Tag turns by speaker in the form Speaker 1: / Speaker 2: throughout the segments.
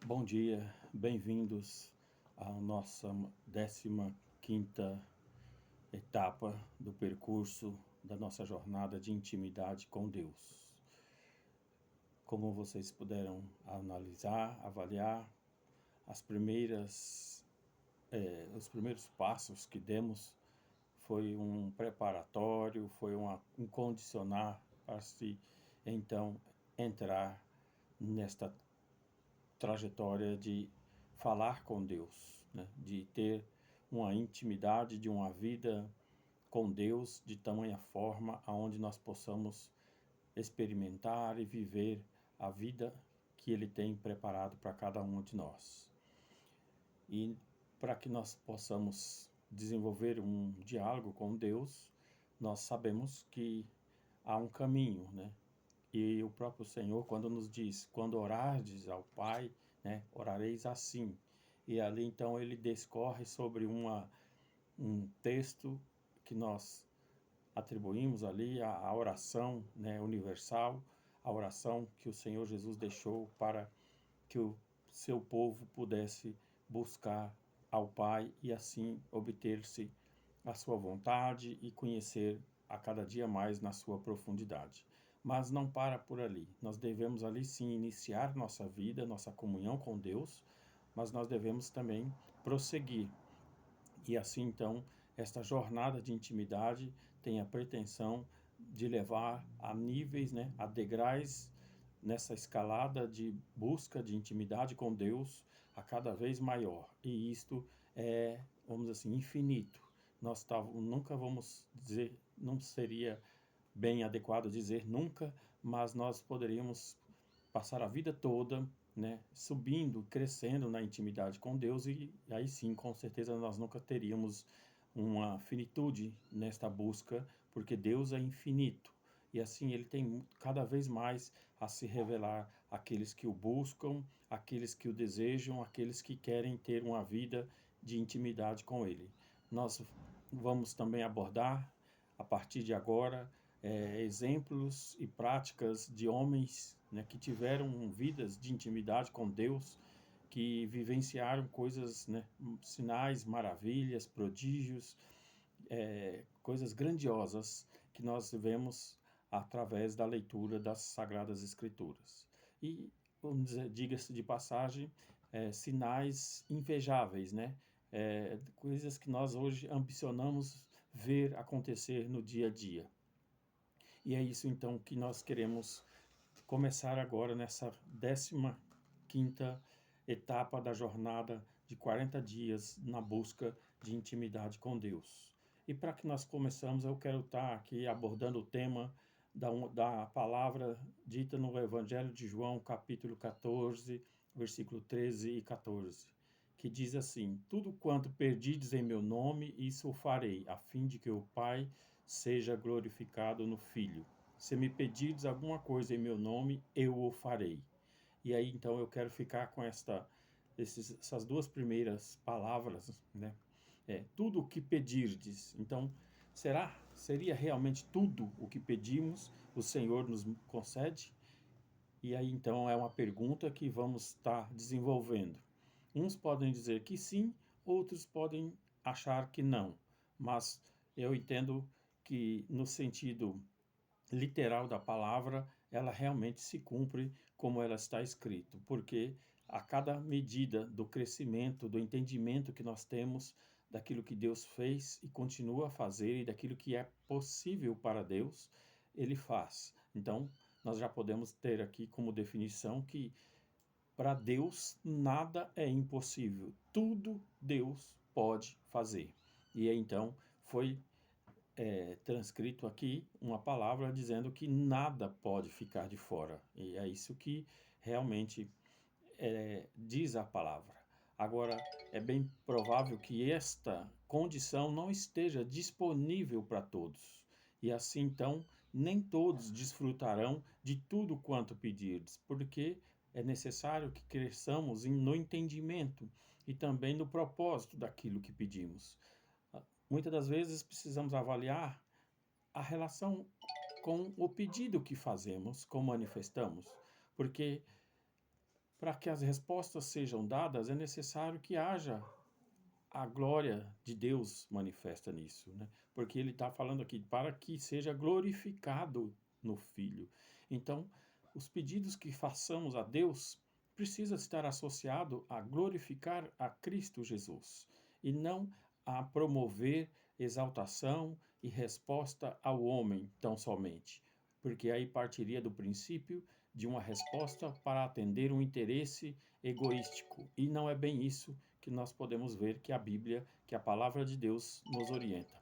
Speaker 1: Bom dia, bem-vindos à nossa 15ª etapa do percurso da nossa jornada de intimidade com Deus. Como vocês puderam analisar, avaliar, os primeiros passos que demos foi um preparatório, foi um condicionar para se então entrar nesta trajetória de falar com Deus, né? De ter uma intimidade, de uma vida com Deus de tamanha forma aonde nós possamos experimentar e viver a vida que Ele tem preparado para cada um de nós. E para que nós possamos desenvolver um diálogo com Deus, nós sabemos que há um caminho, né? E o próprio Senhor, quando nos diz, quando orardes ao Pai, né, orareis assim. E ali então ele discorre sobre um texto que nós atribuímos ali a oração, né, universal, a oração que o Senhor Jesus deixou para que o seu povo pudesse buscar ao Pai e assim obter-se a sua vontade e conhecer a cada dia mais na sua profundidade. Mas não para por ali. Nós devemos ali sim iniciar nossa vida, nossa comunhão com Deus, mas nós devemos também prosseguir. E assim então, esta jornada de intimidade tem a pretensão de levar a níveis, né, a degraus nessa escalada de busca de intimidade com Deus a cada vez maior. E isto é, vamos dizer assim, infinito. Nós nunca vamos dizer, não seria bem adequado dizer nunca, mas nós poderíamos passar a vida toda, né, subindo, crescendo na intimidade com Deus e aí sim, com certeza nós nunca teríamos uma finitude nesta busca, porque Deus é infinito. E assim ele tem cada vez mais a se revelar àqueles que o buscam, àqueles que o desejam, àqueles que querem ter uma vida de intimidade com ele. Nós vamos também abordar, a partir de agora, exemplos e práticas de homens, né, que tiveram vidas de intimidade com Deus, que vivenciaram coisas, né, sinais, maravilhas, prodígios, coisas grandiosas que nós vemos através da leitura das Sagradas Escrituras. E, vamos dizer, diga-se de passagem, sinais invejáveis, né? Coisas que nós hoje ambicionamos ver acontecer no dia a dia. E é isso então que nós queremos começar agora nessa 15ª etapa da jornada de 40 dias na busca de intimidade com Deus. E para que nós começamos, eu quero estar aqui abordando o tema da palavra dita no Evangelho de João, capítulo 14, versículo 13 e 14, que diz assim: tudo quanto perdides em meu nome, isso o farei, a fim de que o Pai seja glorificado no Filho. Se me pedirdes alguma coisa em meu nome, eu o farei. E aí, então, eu quero ficar com essas duas primeiras palavras, né? Tudo o que pedirdes. Então, seria realmente tudo o que pedimos, o Senhor nos concede? E aí, então, é uma pergunta que vamos estar desenvolvendo. Uns podem dizer que sim, outros podem achar que não. Mas eu entendo que, no sentido literal da palavra, ela realmente se cumpre como ela está escrito, porque a cada medida do crescimento, do entendimento que nós temos daquilo que Deus fez e continua a fazer e daquilo que é possível para Deus, ele faz. Então, nós já podemos ter aqui como definição que para Deus nada é impossível, tudo Deus pode fazer. E então foi transcrito aqui uma palavra dizendo que nada pode ficar de fora. E é isso que realmente diz a palavra. Agora, é bem provável que esta condição não esteja disponível para todos. E assim, então, nem todos desfrutarão de tudo quanto pedirdes, porque é necessário que cresçamos no entendimento e também no propósito daquilo que pedimos. Muitas das vezes precisamos avaliar a relação com o pedido que fazemos, como manifestamos, porque para que as respostas sejam dadas, é necessário que haja a glória de Deus manifesta nisso, né? Porque ele está falando aqui para que seja glorificado no Filho. Então, os pedidos que façamos a Deus precisa estar associado a glorificar a Cristo Jesus e não a promover exaltação e resposta ao homem tão somente, porque aí partiria do princípio de uma resposta para atender um interesse egoístico, e não é bem isso que nós podemos ver que a Bíblia, que a palavra de Deus nos orienta.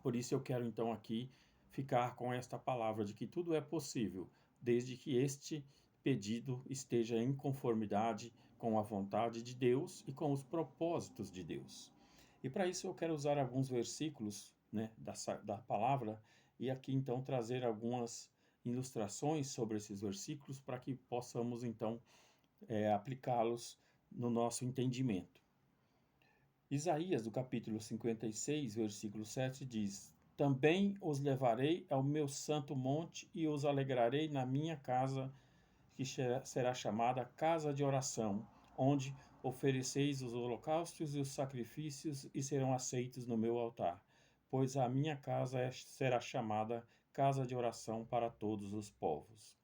Speaker 1: Por isso eu quero então aqui ficar com esta palavra de que tudo é possível, desde que este pedido esteja em conformidade com a vontade de Deus e com os propósitos de Deus. E para isso eu quero usar alguns versículos, né, da palavra e aqui então trazer algumas ilustrações sobre esses versículos para que possamos então aplicá-los no nosso entendimento. Isaías, do capítulo 56, versículo 7, diz: Também os levarei ao meu santo monte e os alegrarei na minha casa, que será chamada casa de oração, onde ofereceis os holocaustos e os sacrifícios e serão aceitos no meu altar. Pois a minha casa será chamada casa de oração para todos os povos.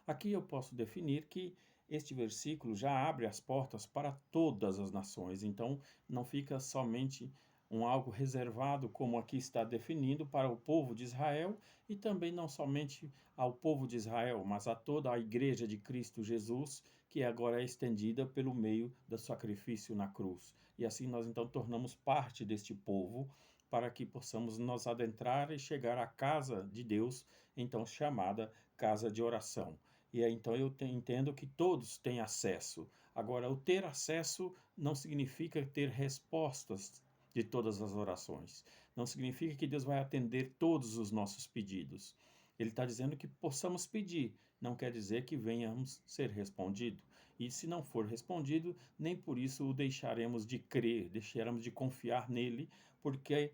Speaker 1: Aqui eu posso definir que este versículo já abre as portas para todas as nações, então não fica somente algo reservado, como aqui está definido, para o povo de Israel e também não somente ao povo de Israel, mas a toda a igreja de Cristo Jesus, que agora é estendida pelo meio do sacrifício na cruz. E assim nós então tornamos parte deste povo, para que possamos nos adentrar e chegar à casa de Deus, então chamada casa de oração. E aí, então eu entendo que todos têm acesso. Agora, o ter acesso não significa ter respostas de todas as orações. Não significa que Deus vai atender todos os nossos pedidos. Ele está dizendo que possamos pedir, não quer dizer que venhamos ser respondido. E se não for respondido, nem por isso o deixaremos de crer, deixaremos de confiar nele, porque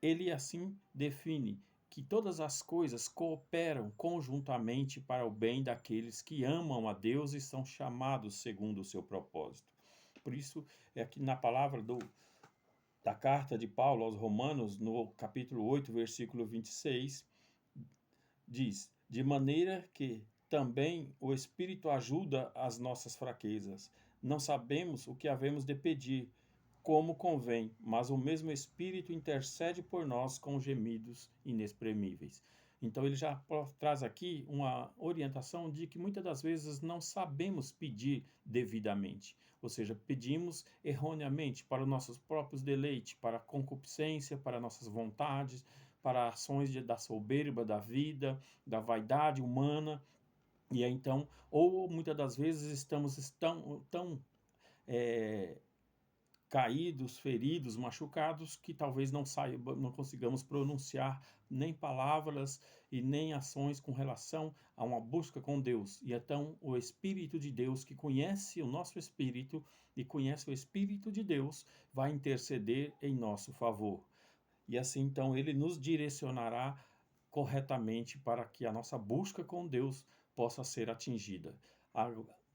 Speaker 1: ele assim define que todas as coisas cooperam conjuntamente para o bem daqueles que amam a Deus e são chamados segundo o seu propósito. Por isso, é aqui na palavra da carta de Paulo aos Romanos, no capítulo 8, versículo 26, diz: De maneira que também o Espírito ajuda as nossas fraquezas. Não sabemos o que havemos de pedir, como convém, mas o mesmo Espírito intercede por nós com gemidos inexprimíveis. Então ele já traz aqui uma orientação de que muitas das vezes não sabemos pedir devidamente, ou seja, pedimos erroneamente para os nossos próprios deleites, para a concupiscência, para nossas vontades, para ações da soberba da vida, da vaidade humana, e aí, então, ou muitas das vezes estamos tão caídos, feridos, machucados, que talvez não consigamos pronunciar nem palavras e nem ações com relação a uma busca com Deus. E então o Espírito de Deus, que conhece o nosso espírito e conhece o Espírito de Deus, vai interceder em nosso favor. E assim então ele nos direcionará corretamente para que a nossa busca com Deus possa ser atingida.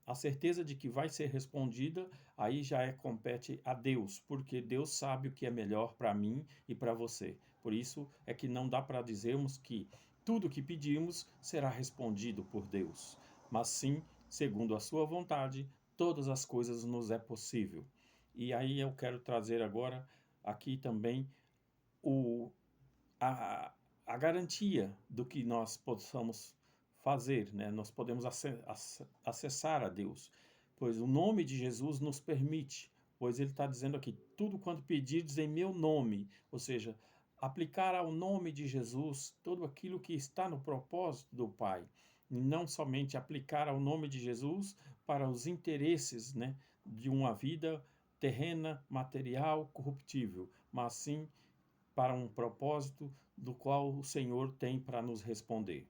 Speaker 1: A certeza de que vai ser respondida, aí já compete a Deus, porque Deus sabe o que é melhor para mim e para você. Por isso é que não dá para dizermos que tudo o que pedimos será respondido por Deus, mas sim, segundo a sua vontade, todas as coisas nos é possível. E aí eu quero trazer agora aqui também o, a, a garantia do que nós possamos fazer, né? Nós podemos acessar a Deus, pois o nome de Jesus nos permite, pois ele está dizendo aqui, tudo quanto pedirdes em meu nome, ou seja, aplicar ao nome de Jesus tudo aquilo que está no propósito do Pai, e não somente aplicar ao nome de Jesus para os interesses, né, de uma vida terrena, material, corruptível, mas sim para um propósito do qual o Senhor tem para nos responder.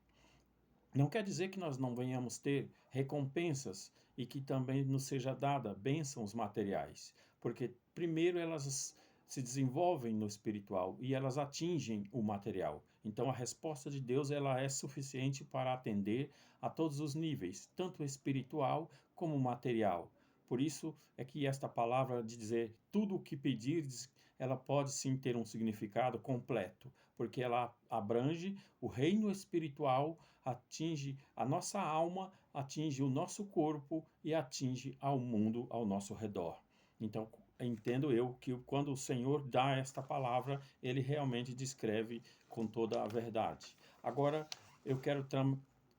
Speaker 1: Não quer dizer que nós não venhamos ter recompensas e que também nos seja dada bênçãos materiais, porque primeiro elas se desenvolvem no espiritual e elas atingem o material. Então a resposta de Deus ela é suficiente para atender a todos os níveis, tanto espiritual como material. Por isso é que esta palavra de dizer tudo o que pedirdes, ela pode sim ter um significado completo, porque ela abrange o reino espiritual, atinge a nossa alma, atinge o nosso corpo e atinge ao mundo ao nosso redor. Então, entendo eu que quando o Senhor dá esta palavra, ele realmente descreve com toda a verdade. Agora, eu quero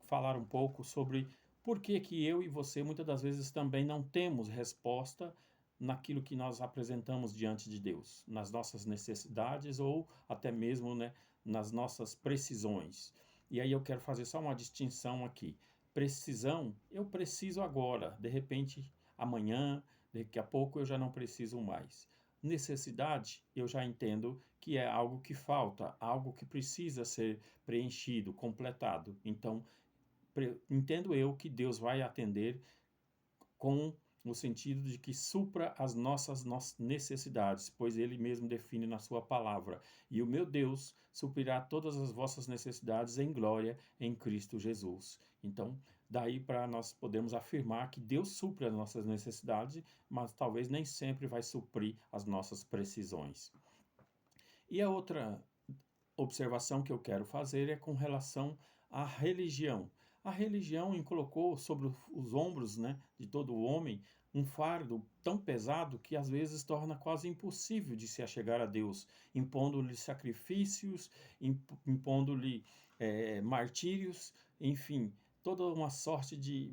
Speaker 1: falar um pouco sobre por que que eu e você muitas das vezes também não temos resposta naquilo que nós apresentamos diante de Deus, nas nossas necessidades ou até mesmo, né, nas nossas precisões. E aí eu quero fazer só uma distinção aqui. Precisão, eu preciso agora, de repente amanhã, daqui a pouco eu já não preciso mais. Necessidade, eu já entendo que é algo que falta, algo que precisa ser preenchido, completado. Então, entendo eu que Deus vai atender com no sentido de que supra as nossas necessidades, pois ele mesmo define na sua palavra. E o meu Deus suprirá todas as vossas necessidades em glória em Cristo Jesus. Então, daí para nós podemos afirmar que Deus supre as nossas necessidades, mas talvez nem sempre vai suprir as nossas precisões. E a outra observação que eu quero fazer é com relação à religião. A religião colocou sobre os ombros, né, de todo homem um fardo tão pesado que às vezes torna quase impossível de se achegar a Deus, impondo-lhe sacrifícios, impondo-lhe martírios, enfim, toda uma sorte de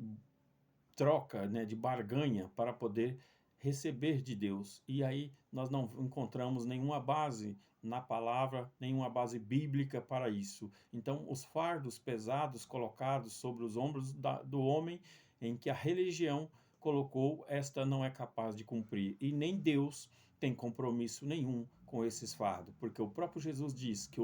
Speaker 1: troca, né, de barganha para poder receber de Deus. E aí nós não encontramos nenhuma base na palavra, nenhuma base bíblica para isso. Então, os fardos pesados colocados sobre os ombros do homem, em que a religião colocou, esta não é capaz de cumprir. E nem Deus tem compromisso nenhum com esses fardos, porque o próprio Jesus diz que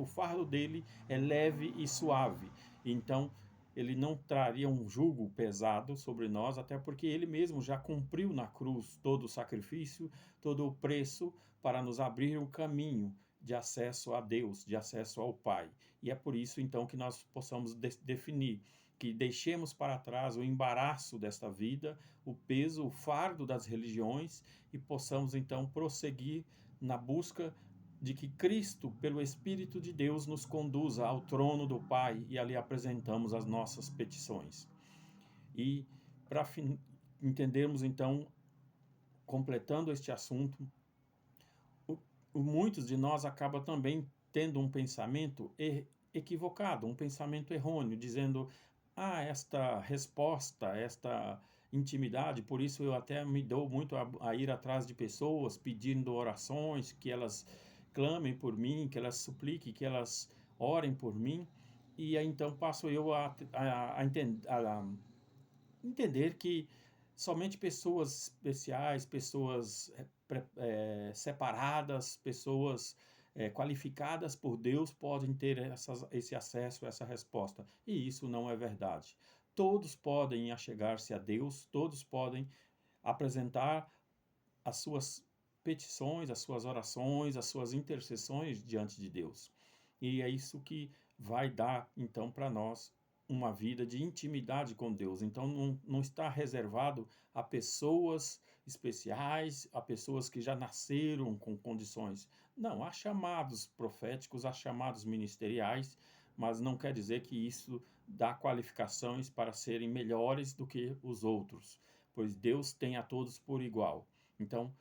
Speaker 1: o fardo dele é leve e suave. Então, ele não traria um jugo pesado sobre nós, até porque ele mesmo já cumpriu na cruz todo o sacrifício, todo o preço para nos abrir o caminho de acesso a Deus, de acesso ao Pai. E é por isso então que nós possamos definir que deixemos para trás o embaraço desta vida, o peso, o fardo das religiões e possamos então prosseguir na busca de que Cristo, pelo Espírito de Deus, nos conduza ao trono do Pai e ali apresentamos as nossas petições. E para entendermos então, completando este assunto, muitos de nós acabam também tendo um pensamento equivocado, um pensamento errôneo, dizendo: ah, esta resposta, esta intimidade, por isso eu até me dou muito a ir atrás de pessoas pedindo orações, que elas clamem por mim, que elas supliquem, que elas orem por mim, e aí então passo eu a entender que somente pessoas especiais, pessoas separadas, pessoas qualificadas por Deus podem ter esse acesso, essa resposta. E isso não é verdade. Todos podem achegar-se a Deus, todos podem apresentar as suas petições, as suas orações, as suas intercessões diante de Deus. E é isso que vai dar, então, para nós uma vida de intimidade com Deus. Então, não está reservado a pessoas especiais, a pessoas que já nasceram com condições. Não, há chamados proféticos, há chamados ministeriais, mas não quer dizer que isso dá qualificações para serem melhores do que os outros, pois Deus tem a todos por igual. Então,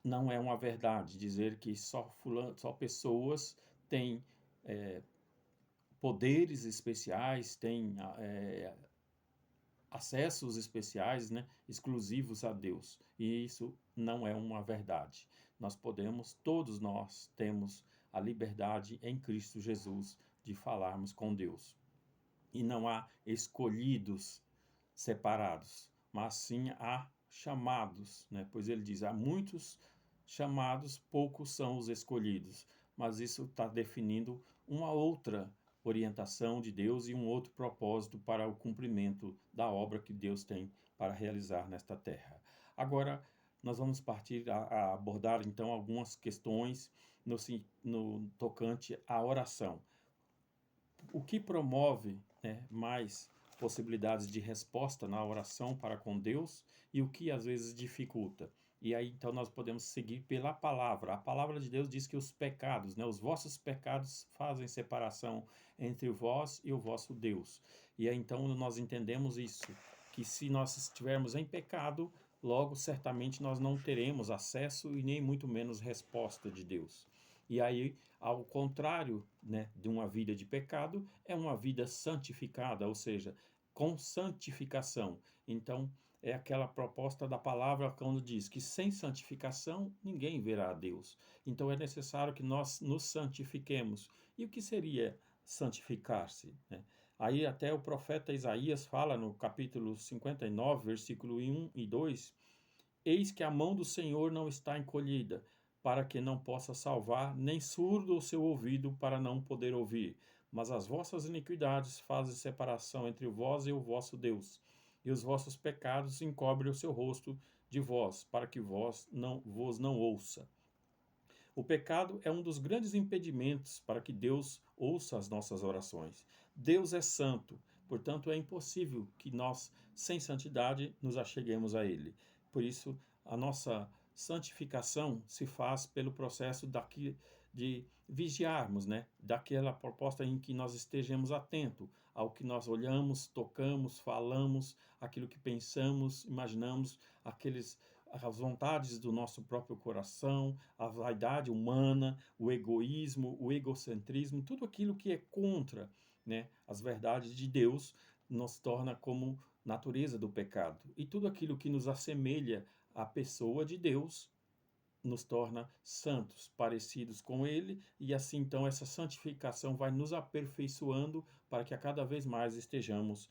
Speaker 1: não é uma verdade dizer que só pessoas têm poderes especiais, têm acessos especiais, né, exclusivos a Deus. E isso não é uma verdade. Todos nós temos a liberdade em Cristo Jesus de falarmos com Deus. E não há escolhidos separados, mas sim há chamados, né? Pois ele diz: há muitos chamados, poucos são os escolhidos. Mas isso está definindo uma outra orientação de Deus e um outro propósito para o cumprimento da obra que Deus tem para realizar nesta terra. Agora, nós vamos partir a abordar então algumas questões no tocante à oração. O que promove, né, mais possibilidades de resposta na oração para com Deus e o que às vezes dificulta. E aí então nós podemos seguir pela palavra. A palavra de Deus diz que os pecados, né, os vossos pecados fazem separação entre vós e o vosso Deus. E aí então nós entendemos isso, que se nós estivermos em pecado, logo certamente nós não teremos acesso e nem muito menos resposta de Deus. E aí, ao contrário, né, de uma vida de pecado, é uma vida santificada, ou seja, com santificação. Então, é aquela proposta da palavra quando diz que sem santificação ninguém verá a Deus. Então, é necessário que nós nos santifiquemos. E o que seria santificar-se, né? Aí até o profeta Isaías fala no capítulo 59, versículo 1 e 2: Eis que a mão do Senhor não está encolhida, para que não possa salvar, nem surdo o seu ouvido para não poder ouvir. Mas as vossas iniquidades fazem separação entre vós e o vosso Deus, e os vossos pecados encobrem o seu rosto de vós, para que vos não ouça. O pecado é um dos grandes impedimentos para que Deus ouça as nossas orações. Deus é santo, portanto é impossível que nós, sem santidade, nos acheguemos a Ele. Por isso, a nossa santificação se faz pelo processo de vigiarmos, né? Daquela proposta em que nós estejamos atentos ao que nós olhamos, tocamos, falamos, aquilo que pensamos, imaginamos, as vontades do nosso próprio coração, a vaidade humana, o egoísmo, o egocentrismo, tudo aquilo que é contra, né, as verdades de Deus, nos torna como natureza do pecado. E tudo aquilo que nos assemelha à pessoa de Deus nos torna santos, parecidos com Ele, e assim então essa santificação vai nos aperfeiçoando para que a cada vez mais estejamos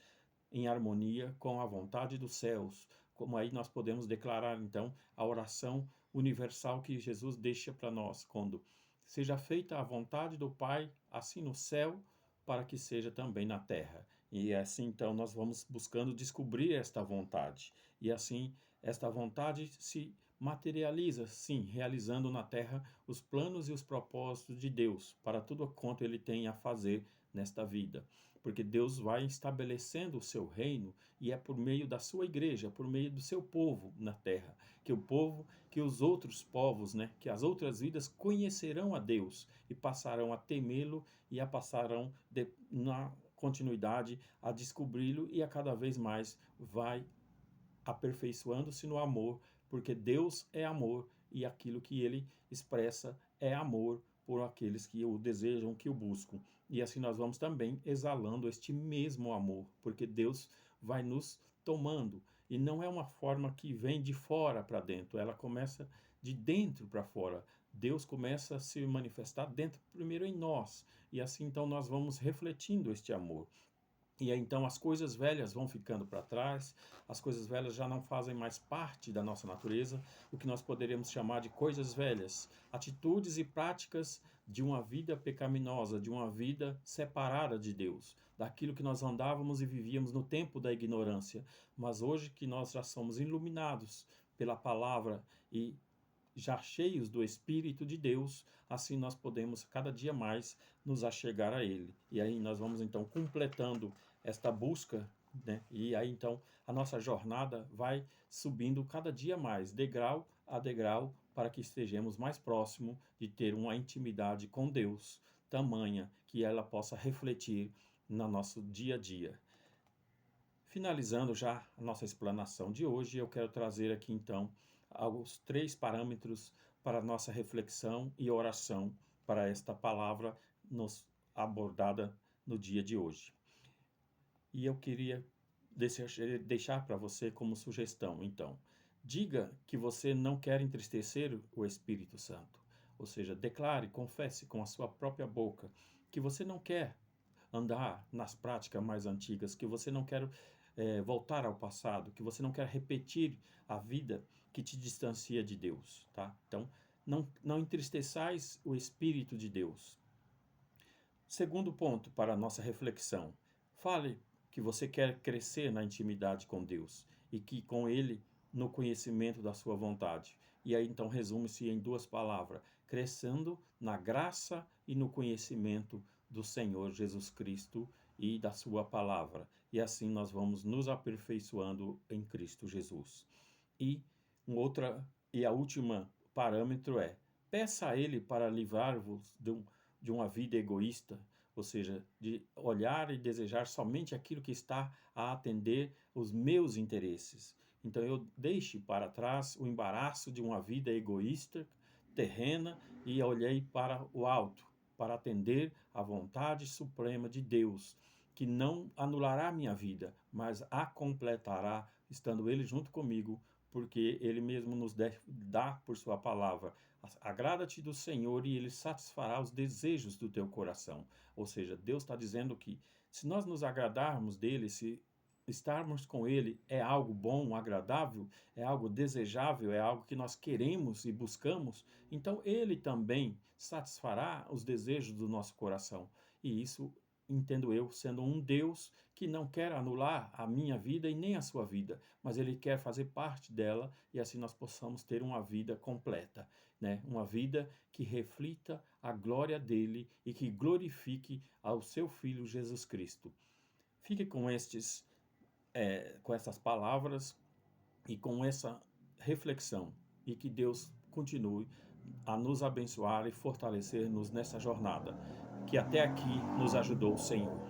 Speaker 1: em harmonia com a vontade dos céus. Como aí nós podemos declarar então a oração universal que Jesus deixa para nós, quando seja feita a vontade do Pai, assim no céu, para que seja também na terra. E assim então nós vamos buscando descobrir esta vontade. E assim esta vontade se materializa, sim, realizando na terra os planos e os propósitos de Deus para tudo quanto ele tem a fazer nesta vida. Porque Deus vai estabelecendo o seu reino e é por meio da sua igreja, por meio do seu povo na terra, que o povo, que os outros povos, né, que as outras vidas conhecerão a Deus e passarão a temê-lo e a passarão na continuidade a descobri-lo e a cada vez mais vai aperfeiçoando-se no amor, porque Deus é amor e aquilo que ele expressa é amor por aqueles que o desejam, que o buscam. E assim nós vamos também exalando este mesmo amor, porque Deus vai nos tomando. E não é uma forma que vem de fora para dentro, ela começa de dentro para fora. Deus começa a se manifestar dentro, primeiro em nós. E assim então nós vamos refletindo este amor. E aí, então as coisas velhas vão ficando para trás, as coisas velhas já não fazem mais parte da nossa natureza, o que nós poderíamos chamar de coisas velhas, atitudes e práticas de uma vida pecaminosa, de uma vida separada de Deus, daquilo que nós andávamos e vivíamos no tempo da ignorância. Mas hoje que nós já somos iluminados pela palavra e já cheios do Espírito de Deus, assim nós podemos cada dia mais nos achegar a Ele. E aí nós vamos então completando esta busca, né? E aí então a nossa jornada vai subindo cada dia mais, degrau a degrau, para que estejamos mais próximo de ter uma intimidade com Deus, tamanha que ela possa refletir no nosso dia a dia. Finalizando já a nossa explanação de hoje, eu quero trazer aqui então os 3 parâmetros para a nossa reflexão e oração para esta palavra nos abordada no dia de hoje. E eu queria deixar para você como sugestão, então, diga que você não quer entristecer o Espírito Santo, ou seja, declare, confesse com a sua própria boca que você não quer andar nas práticas mais antigas, que você não quer voltar ao passado, que você não quer repetir a vida que te distancia de Deus, tá? Então, não entristeçais o Espírito de Deus. Segundo ponto para a nossa reflexão, fale que você quer crescer na intimidade com Deus e que com Ele no conhecimento da sua vontade. E aí então resume-se em 2 palavras: crescendo na graça e no conhecimento do Senhor Jesus Cristo e da sua palavra. e assim nós vamos nos aperfeiçoando em Cristo Jesus. E a última parâmetro é: peça a Ele para livrar-vos de uma vida egoísta, ou seja, de olhar e desejar somente aquilo que está a atender os meus interesses. Então eu deixe para trás o embaraço de uma vida egoísta, terrena, e olhei para o alto, para atender à vontade suprema de Deus, que não anulará minha vida, mas a completará, estando Ele junto comigo, porque Ele mesmo nos dá por sua palavra. Agrada-te do Senhor e Ele satisfará os desejos do teu coração. Ou seja, Deus está dizendo que se nós nos agradarmos dEle, se estarmos com Ele é algo bom, agradável, é algo desejável, é algo que nós queremos e buscamos, então Ele também satisfará os desejos do nosso coração. E isso entendo eu, sendo um Deus que não quer anular a minha vida e nem a sua vida, mas Ele quer fazer parte dela e assim nós possamos ter uma vida completa, né? Uma vida que reflita a glória dele e que glorifique ao seu Filho Jesus Cristo. Fique com essas palavras e com essa reflexão e que Deus continue a nos abençoar e fortalecer-nos nessa jornada que até aqui nos ajudou o Senhor.